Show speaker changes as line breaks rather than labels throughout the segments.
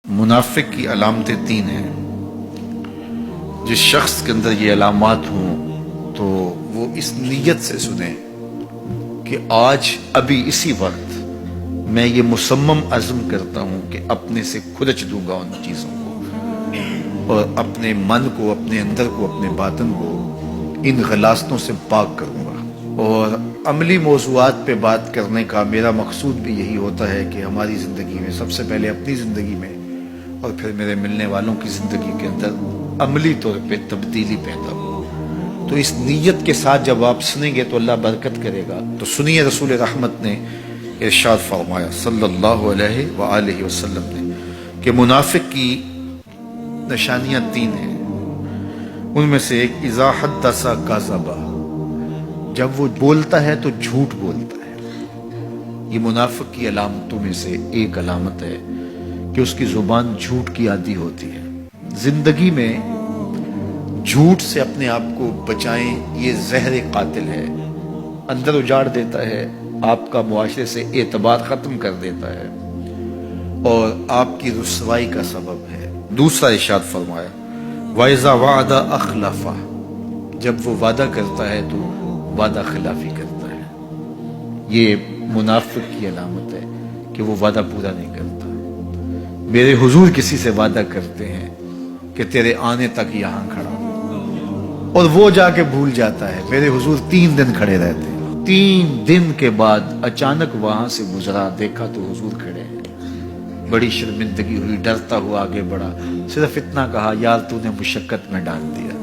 منافق کی علامتیں تین ہیں۔ جس شخص کے اندر یہ علامات ہوں تو وہ اس نیت سے سنیں کہ آج ابھی اسی وقت میں یہ مصمم عزم کرتا ہوں کہ اپنے سے کھلچ دوں گا ان چیزوں کو اور اپنے من کو، اپنے اندر کو، اپنے باطن کو ان غلاستوں سے پاک کروں گا۔ اور عملی موضوعات پہ بات کرنے کا میرا مقصود بھی یہی ہوتا ہے کہ ہماری زندگی میں سب سے پہلے اپنی زندگی میں اور پھر میرے ملنے والوں کی زندگی کے اندر عملی طور پہ تبدیلی پیدا ہو۔ تو اس نیت کے ساتھ جب آپ سنیں گے تو اللہ برکت کرے گا۔ تو سنیے رسول رحمت نے ارشاد فرمایا صلی اللہ علیہ وآلہ وسلم نے کہ منافق کی نشانیاں تین ہیں۔ ان میں سے ایک اذا حدث کذب، جب وہ بولتا ہے تو جھوٹ بولتا ہے۔ یہ منافق کی علامتوں میں سے ایک علامت ہے کہ اس کی زبان جھوٹ کی عادی ہوتی ہے۔ زندگی میں جھوٹ سے اپنے آپ کو بچائیں، یہ زہر قاتل ہے، اندر اجاڑ دیتا ہے، آپ کا معاشرے سے اعتبار ختم کر دیتا ہے اور آپ کی رسوائی کا سبب ہے۔ دوسرا ارشاد فرمایا وَإِذَا وَعَدَ أَخْلَفَ، جب وہ وعدہ کرتا ہے تو وعدہ خلافی کرتا ہے۔ یہ منافق کی علامت ہے کہ وہ وعدہ پورا نہیں کرتا۔ میرے حضور کسی سے وعدہ کرتے ہیں کہ تیرے آنے تک یہاں کھڑا ہوں، اور وہ جا کے بھول جاتا ہے۔ میرے حضور 3 دن کھڑے رہتے ہیں، 3 دن کے بعد اچانک وہاں سے گزرا، دیکھا تو حضور کھڑے ہیں۔ بڑی شرمندگی ہوئی، ڈرتا ہوا آگے بڑھا، صرف اتنا کہا یار تو نے مشقت میں ڈال دیا۔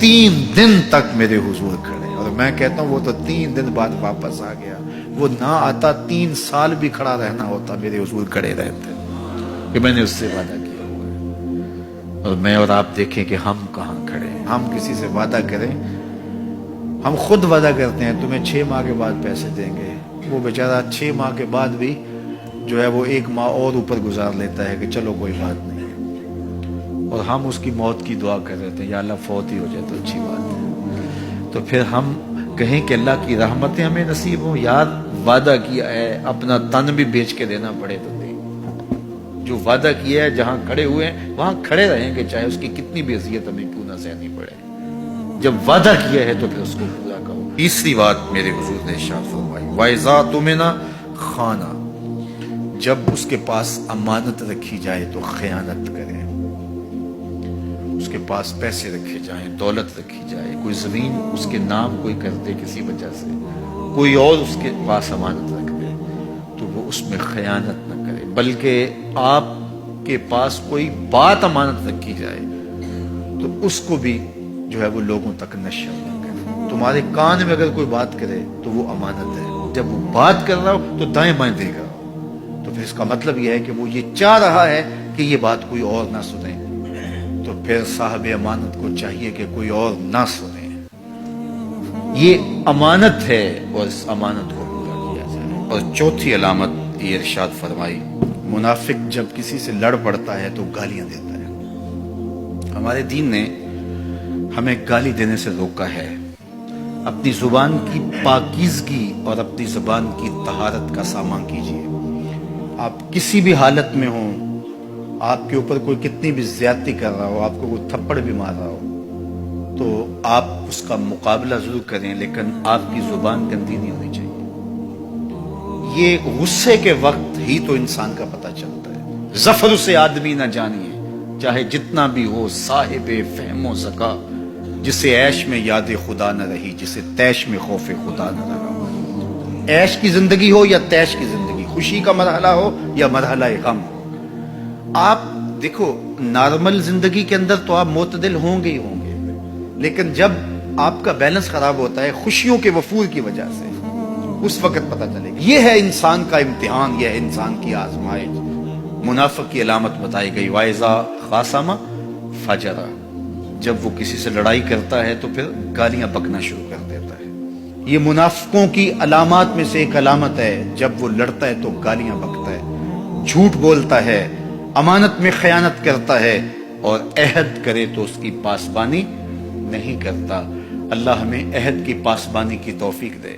3 دن تک میرے حضور کھڑے، اور میں کہتا ہوں وہ تو 3 دن بعد واپس آ گیا۔ وہ نہ آتا 3 سال بھی کھڑا رہنا ہوتا، میرے حضور کھڑے رہتے کہ میں نے اس سے وعدہ کیا ہوا ہے۔ اور میں اور آپ دیکھیں کہ ہم کہاں کھڑے ہیں۔ ہم کسی سے وعدہ کریں، ہم خود وعدہ کرتے ہیں تمہیں 6 ماہ کے بعد پیسے دیں گے، وہ بیچارہ 6 ماہ کے بعد بھی جو ہے وہ 1 ماہ اور اوپر گزار لیتا ہے کہ چلو کوئی بات نہیں، اور ہم اس کی موت کی دعا کر رہے تھے یا اللہ فوت ہی ہو جائے تو اچھی بات ہے۔ تو پھر ہم کہیں کہ اللہ کی رحمتیں ہمیں نصیب ہوں، یار وعدہ کیا ہے، اپنا تن بھی بیچ کے دینا پڑے تو دے۔ جو وعدہ کیا ہے جہاں کھڑے ہوئے ہیں وہاں کھڑے رہیں گے، چاہے اس کی کتنی بھی اذیت ہمیں کیوں نہ سہنی پڑے۔ جب وعدہ کیا ہے تو پھر اس کو پورا کرو۔ تیسری بات میرے حضور نے ارشاد فرمائی وَإِذَا اؤْتُمِنَ خَانَ، جب اس کے پاس امانت رکھی جائے تو خیانت کرے۔ اس کے پاس پیسے رکھے جائیں، دولت رکھی جائے، کوئی زمین اس کے نام کوئی کر دے کسی وجہ سے، کوئی اور اس کے پاس امانت رکھ دے تو وہ اس میں خیانت نہ کرے، بلکہ آپ کے پاس کوئی بات امانت رکھی جائے تو اس کو بھی جو ہے وہ لوگوں تک نشر نہ کرے۔ تمہارے کان میں اگر کوئی بات کرے تو وہ امانت ہے، جب وہ بات کر رہا ہو تو دائیں بائیں دیکھ رہا ہو، تو پھر اس کا مطلب یہ ہے کہ وہ یہ چاہ رہا ہے کہ یہ بات کوئی اور نہ سنے، تو پھر صاحب امانت کو چاہیے کہ کوئی اور نہ سنے۔ یہ امانت ہے اور اس امانت کو پورا کیا جائے۔ اور چوتھی علامت یہ ارشاد فرمائی منافق جب کسی سے لڑ پڑتا ہے تو گالیاں دیتا ہے۔ ہمارے دین نے ہمیں گالی دینے سے روکا ہے۔ اپنی زبان کی پاکیزگی اور اپنی زبان کی طہارت کا سامان کیجیے۔ آپ کسی بھی حالت میں ہوں، آپ کے اوپر کوئی کتنی بھی زیادتی کر رہا ہو، آپ کو کوئی تھپڑ بھی مار رہا ہو، تو آپ اس کا مقابلہ ضرور کریں، لیکن آپ کی زبان گندی نہیں ہونی چاہیے۔ یہ غصے کے وقت ہی تو انسان کا پتہ چلتا ہے۔ ظفر سے آدمی نہ جانیے چاہے جتنا بھی ہو، صاحب فہم و ذکا، جسے عیش میں یاد خدا نہ رہی، جسے تیش میں خوف خدا نہ رہا۔ عیش کی زندگی ہو یا تیش کی زندگی، خوشی کا مرحلہ ہو یا مرحلہ غم ہو، آپ دیکھو نارمل زندگی کے اندر تو آپ معتدل ہوں گے ہی ہوں گے، لیکن جب آپ کا بیلنس خراب ہوتا ہے خوشیوں کے وفور کی وجہ سے، اس وقت پتہ چلے گا۔ یہ ہے انسان کا امتحان، یہ ہے انسان کی آزمائش۔ منافق کی علامت بتائی گئی وَإِذَا خَاصَمَ فَجَرَ، جب وہ کسی سے لڑائی کرتا ہے تو پھر گالیاں بکنا شروع کر دیتا ہے۔ یہ منافقوں کی علامات میں سے ایک علامت ہے، جب وہ لڑتا ہے تو گالیاں بکتا ہے، جھوٹ بولتا ہے، امانت میں خیانت کرتا ہے، اور عہد کرے تو اس کی پاسبانی نہیں کرتا۔ اللہ ہمیں عہد کی پاسبانی کی توفیق دے۔